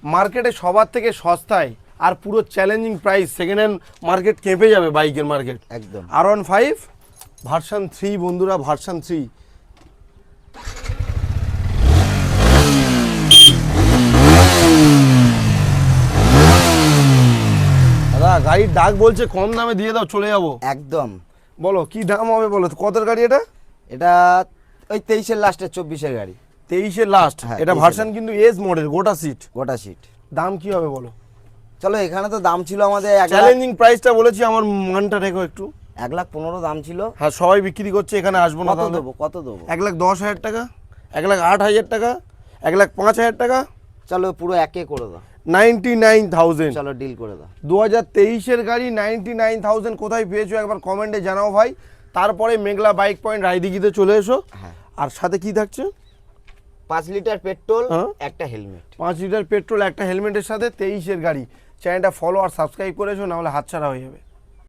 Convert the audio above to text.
মার্কেটে সবার থেকে সস্তায় আর পুরো challenging price, second hand market কেঁপে যাবে, বাইকের মার্কেট একদম। R15 ভার্সন 3 বন্ধুরা, ভার্সন 3। দাদা গাড়ির ডাক বলছে কম দামে দিয়ে দাও, চলে যাবো। একদম। বলো কি দাম হবে বলো, কতের গাড়ি এটা? এটা ওই 23-এর লাস্টে 24-এর গাড়ি। 23-এর লাস্ট। হ্যাঁ, এটা 23-এর ভার্সন কিন্তু এস মডেল, গোটা সিট। গোটা সিট। দাম কি হবে বলো? চলো এখানে তো দাম ছিল আমাদের চ্যালেঞ্জিং প্রাইসটা বলেছি, আমার মানটা রেখো একটু। 1,15,000 দাম ছিল। হ্যাঁ সবাই বিক্রি করছে, এখানে আসবো না। কত দেবো? কত দেবো? 1,10,000 টাকা, 1,08,000 টাকা, 1,05,000 টাকা। চলো পুরো একে করে দাও। 99,000। চলো ডিল করে দাও। 2023-এর গাড়ি 99,000 কোথায় পেয়েছো একবার কমেন্টে জানাও ভাই। তারপরে মেঘলা বাইক পয়েন্ট রায়দিঘিতে চলে এসো। হ্যাঁ। আর সাথে কি থাকছে? 5 লিটার পেট্রোল, হ্যাঁ। একটা হেলমেট। 5 লিটার পেট্রোল, একটা হেলমেটের সাথে 23-এর গাড়ি। চ্যানেলটা ফলো আর সাবস্ক্রাইব করেছো, নাহলে হাতছাড়া হয়ে যাবে।